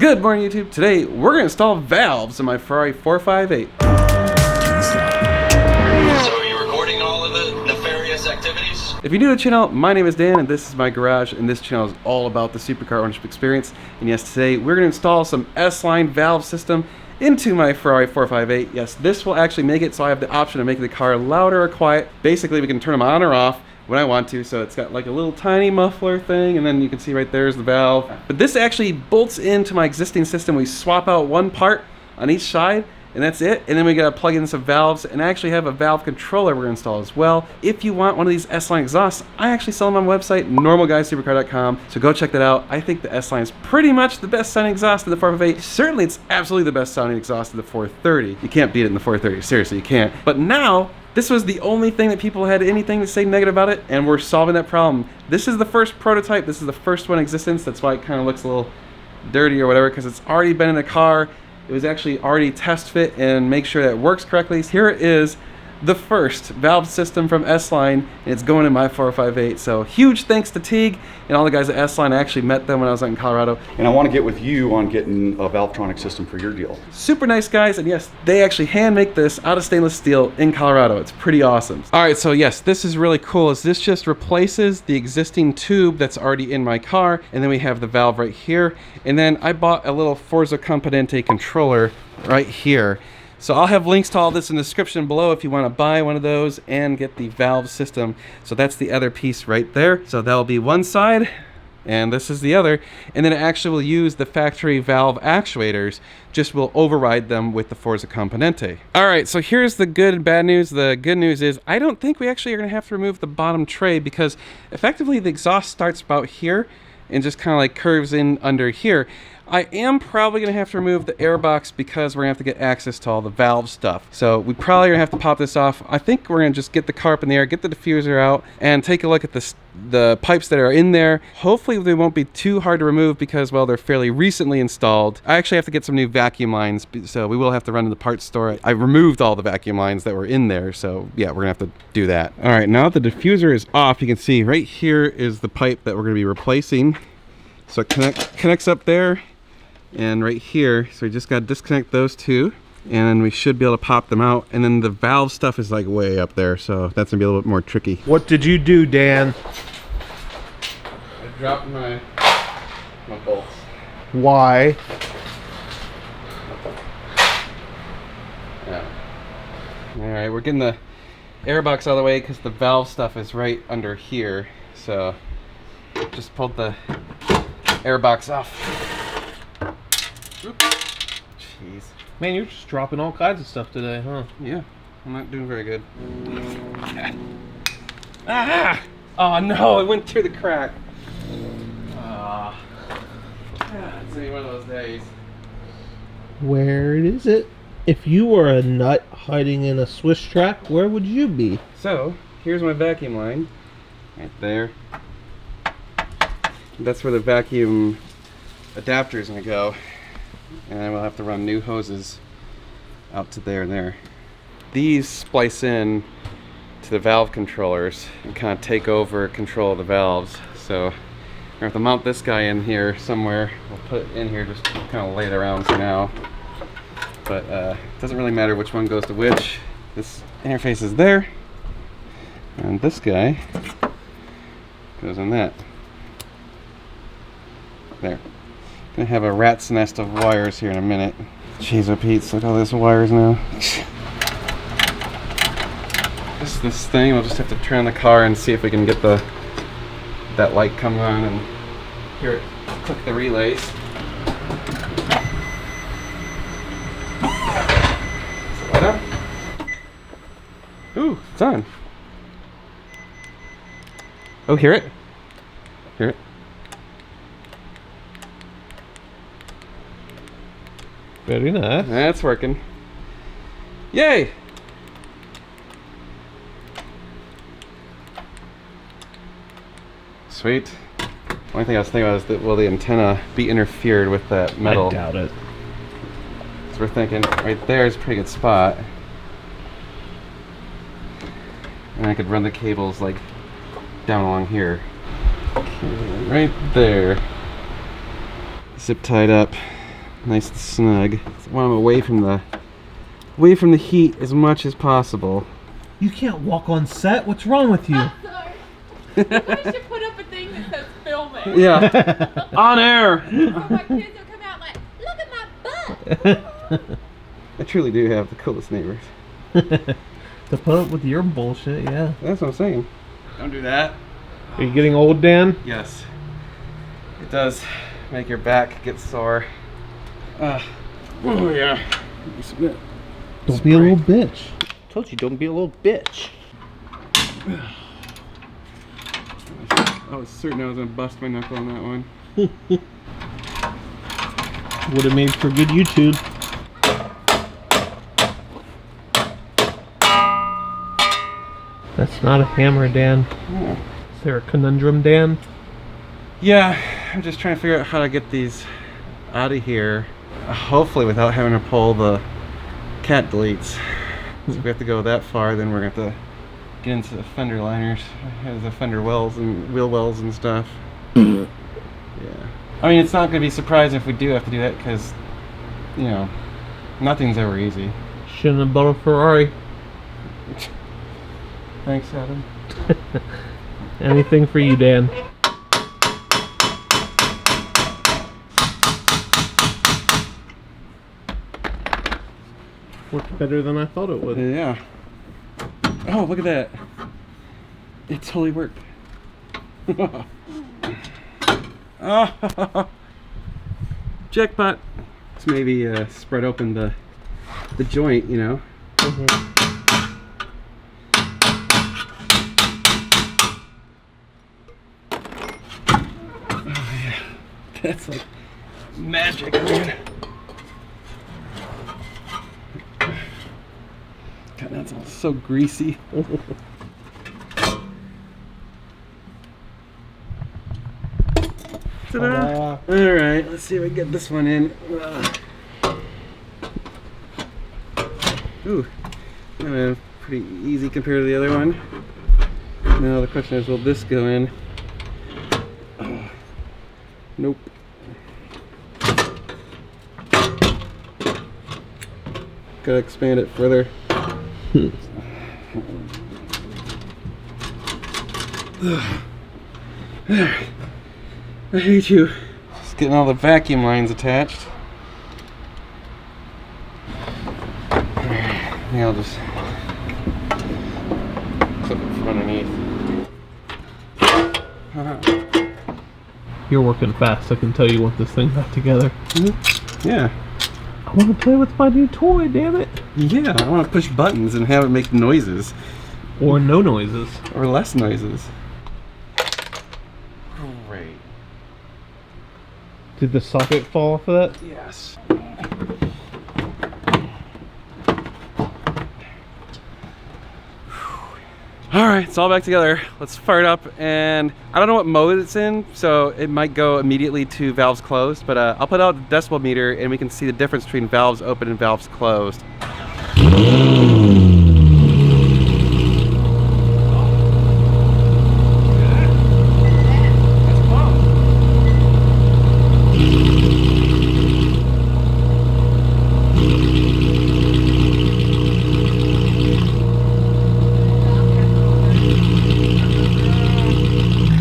Good morning, YouTube. Today, we're going to install valves in my Ferrari 458. So are you recording all of the nefarious activities? If you're new to the channel, my name is Dan, and this is my garage, and this channel is all about the supercar ownership experience. And yes, today, we're going to install some S-Line valve system into my Ferrari 458. Yes, this will actually make it so I have the option of making the car louder or quiet. Basically, we can turn them on or off when I want to, so it's got like a little tiny muffler thing, and then you can see right there is the valve. But this actually bolts into my existing system. We swap out one part on each side, and that's it. And then we gotta plug in some valves, and I actually have a valve controller we're gonna install as well. If you want one of these S-Line exhausts, I actually sell them on my website, normalguysupercar.com, so go check that out. I think the S-Line is pretty much the best sounding exhaust in the 458. Certainly, it's absolutely the best sounding exhaust in the 430. You can't beat it in the 430, seriously, you can't. But now, this was the only thing that people had anything to say negative about it, and we're solving that problem. This is the first prototype. This is the first one in existence. That's why it kind of looks a little dirty or whatever, because it's already been in a car. It was actually already test fit and make sure that it works correctly. Here it is, the first valve system from S-Line, and it's going in my 458. So huge thanks to Teague and all the guys at S-Line. I actually met them when I was out in Colorado. And I want to get with you on getting a Valvetronic system for your deal. Super nice guys, and yes, they actually hand make this out of stainless steel in Colorado. It's pretty awesome. All right, so yes, this is really cool. Is this just replaces the existing tube that's already in my car, and then we have the valve right here. And then I bought a little Forza Componente controller right here. So I'll have links to all this in the description below if you want to buy one of those and get the valve system. So that's the other piece right there. So that'll be one side, and this is the other. And then it actually will use the factory valve actuators, just will override them with the Forza Componente. All right, so here's the good and bad news. The good news is I don't think we actually are gonna have to remove the bottom tray, because effectively the exhaust starts about here and just kind of like curves in under here. I am probably going to have to remove the air box because we're going to have to get access to all the valve stuff. So we probably going to have to pop this off. I think we're going to just get the car up in the air, get the diffuser out, and take a look at the pipes that are in there. Hopefully they won't be too hard to remove because, well, they're fairly recently installed. I actually have to get some new vacuum lines, so we will have to run to the parts store. I removed all the vacuum lines that were in there, so yeah, we're going to have to do that. All right, now that the diffuser is off, you can see right here is the pipe that we're going to be replacing. So it connects up there and right here, so we just got to disconnect those two, and we should be able to pop them out. And then the valve stuff is like way up there, so that's gonna be a little bit more tricky. What did you do, Dan? I dropped my bolts. Why? Yeah. All right, we're getting the air box out of the way because the valve stuff is right under here. So just pulled the air box off. Jeez. Man, you're just dropping all kinds of stuff today, huh? Yeah, I'm not doing very good. Ah! Oh no, it went through the crack. Ah. It's gonna be one of those days. Where is it? If you were a nut hiding in a Swiss track, where would you be? So, here's my vacuum line. Right there. That's where the vacuum adapter is gonna go. And then we'll have to run new hoses out to there and there. These splice in to the valve controllers and kind of take over control of the valves. So we're gonna have to mount this guy in here somewhere. We'll put it in here, just kind of lay it around for now. But it doesn't really matter which one goes to which. This interface is there, and this guy goes on that. There. Gonna have a rat's nest of wires here in a minute. Jeez, oh Pete, look at all these wires now. This thing, we'll just have to turn on the car and see if we can get that light come on and hear it click the relays. Is the light on? Ooh, it's on. Oh, hear it? Hear it? Very nice. That's working. Yay! Sweet. Only thing I was thinking about is that will the antenna be interfered with that metal? I doubt it. So we're thinking right there is a pretty good spot. And I could run the cables like down along here. Okay, right there. Zip tied up. nice and snug. So I want them away from the heat as much as possible. You can't walk on set. What's wrong with you? Sorry. We should put up a thing that says filming. Yeah, on air. So my kids will come out like, look at my butt. I truly do have the coolest neighbors. To put up with your bullshit, yeah. That's what I'm saying. Don't do that. Are you getting old, Dan? Yes. It does make your back get sore. Oh yeah. Don't be a little bitch. Told you, don't be a little bitch. I was certain I was gonna bust my knuckle on that one. Would have made for good YouTube. That's not a hammer, Dan. Oh. Is there a conundrum, Dan? Yeah, I'm just trying to figure out how to get these out of here. Hopefully without having to pull the cat deletes. So if we have to go that far, then we're gonna have to get into the fender liners, the fender wells and wheel wells and stuff. Yeah. I mean, it's not gonna be surprising if we do have to do that because, you know, nothing's ever easy. Shouldn't have bought a Ferrari. Thanks, Adam. Anything for you, Dan. Worked better than I thought it would. Yeah. Oh, look at that. It totally worked. Oh, jackpot. Let's maybe spread open the joint, you know. Oh yeah, that's like magic, man. God, that's all so greasy. Ta-da! Alright, let's see if I can get this one in. Ooh, pretty easy compared to the other one. Now the question is, will this go in? Nope. Gotta expand it further. I hate you. Just getting all the vacuum lines attached. I think I'll just clip it from underneath. You're working fast. I can tell you want this thing back together. Yeah. I want to play with my new toy, damn it. Yeah, I want to push buttons and have it make noises. Or no noises. Or less noises. Great. Did the socket fall off of that? Yes. Alright, it's all back together. Let's fire it up, and I don't know what mode it's in, so it might go immediately to valves closed, but I'll put out the decibel meter and we can see the difference between valves open and valves closed.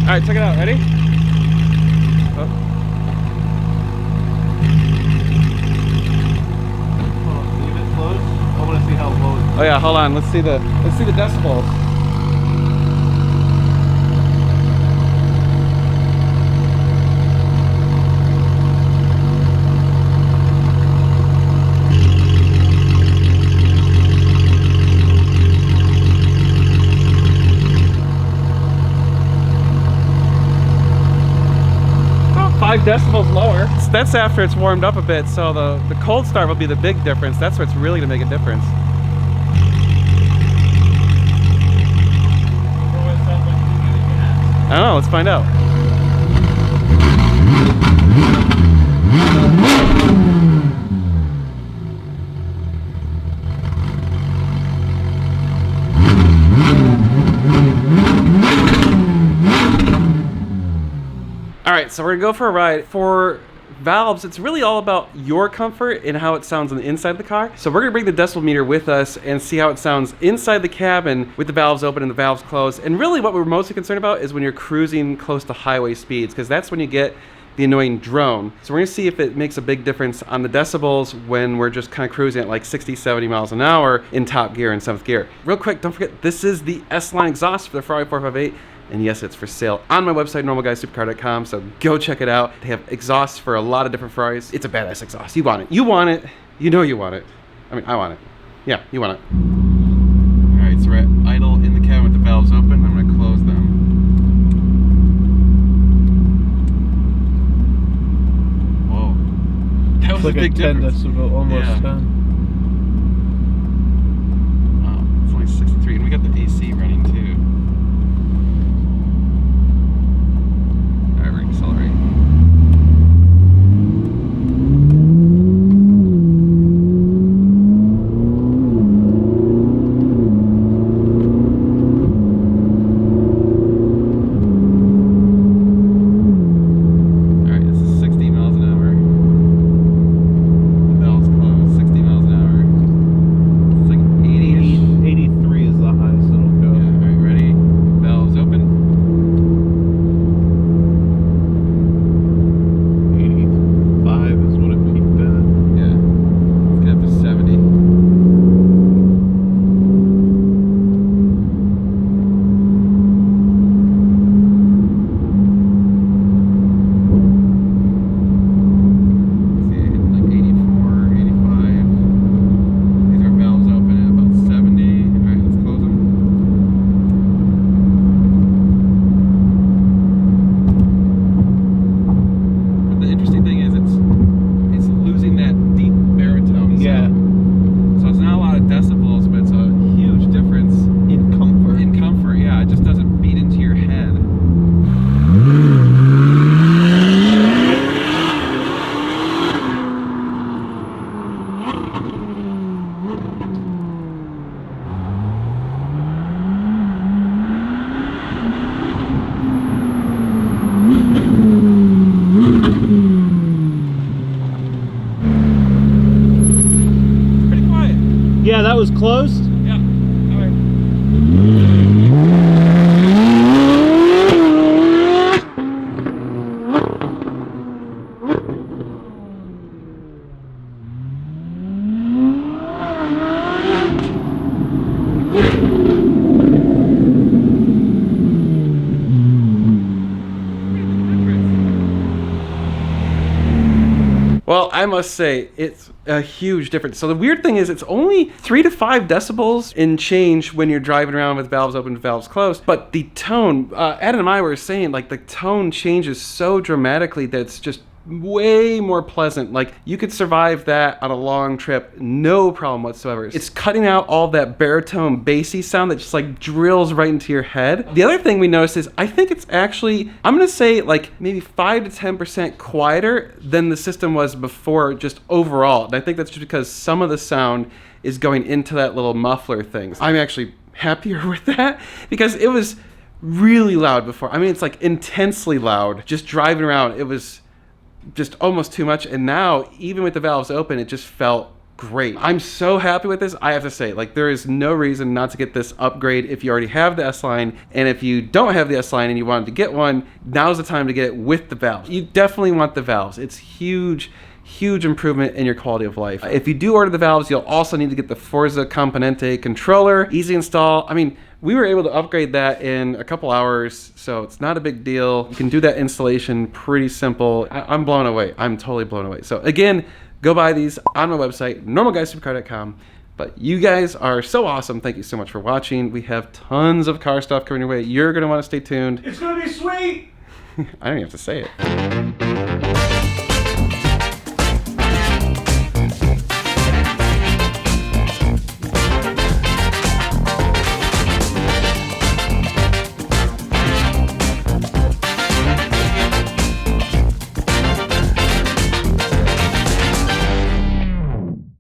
Alright, check it out. Ready? Oh. Leave it close. I want to see how low it is. Oh yeah, hold on. Let's see the decibels. About 5 decibels lower. That's after it's warmed up a bit, so the cold start will be the big difference. That's what's really gonna make a difference. I don't know, let's find out. All right, so we're gonna go for a ride. For valves, it's really all about your comfort and how it sounds on the inside of the car. So we're gonna bring the decibel meter with us and see how it sounds inside the cabin with the valves open and the valves closed. And really what we're mostly concerned about is when you're cruising close to highway speeds, because that's when you get the annoying drone. So we're gonna see if it makes a big difference on the decibels when we're just kind of cruising at like 60, 70 miles an hour in top gear and 7th gear. Real quick, don't forget, this is the S-Line exhaust for the Ferrari 458. And yes, it's for sale on my website, normalguysupercar.com. So go check it out. They have exhausts for a lot of different Ferraris. It's a badass exhaust. You want it. You want it. You know you want it. I mean, I want it. Yeah, you want it. All right, so we're at idle in the cabin with the valves open. I'm gonna close them. That was It's like a big 10 difference. decibel, almost Yeah. 10. Wow, it's only 63, and we got the AC running too. All right, we're gonna accelerate. All right, this is 60 miles an hour. The valves closed, 60 miles an hour. It's like 80-ish. 83 is the highest it'll go. Yeah, all right, ready? Valves open. 85 is what it peaked at. Yeah. Let's get up to 70. See, it hit like 84, 85. These are valves open at about 70. All right, let's close them. But the interesting thing is it's losing that deep baritone Yeah. sound. So it's not a lot of decibels, but it's a huge difference In comfort. in comfort. Yeah, it just doesn't beat into your head. Pretty quiet. Yeah, that was closed. Yeah. All right. Well, I must say, it's a huge difference. So the weird thing is it's only 3 to 5 decibels in change when you're driving around with valves open, valves closed. But the tone, Adam and I were saying, like, the tone changes so dramatically that it's just way more pleasant. Like, you could survive that on a long trip, no problem whatsoever. It's cutting out all that baritone bassy sound that just like drills right into your head. The other thing we noticed is I think it's actually, I'm gonna say like maybe 5 to 10% quieter than the system was before, just overall. And I think that's just because some of the sound is going into that little muffler thing. I'm actually happier with that because it was really loud before. I mean, it's like intensely loud. Just driving around, it was just almost too much. And now, even with the valves open, it just felt great. I'm so happy with this. I have to say, like, there is no reason not to get this upgrade if you already have the S-Line. And if you don't have the S-Line and you wanted to get one, now's the time to get it with the valves. You definitely want the valves. It's huge improvement in your quality of life. If you do order the valves, you'll also need to get the Forza Componente controller. Easy install. I mean, we were able to upgrade that in a couple hours, so it's not a big deal. You can do that installation pretty simple. I'm blown away. I'm totally blown away. So again, go buy these on my website, normalguysupercar.com. But you guys are so awesome. Thank you so much for watching. We have tons of car stuff coming your way. You're going to want to stay tuned. It's gonna be sweet. I don't even have to say it.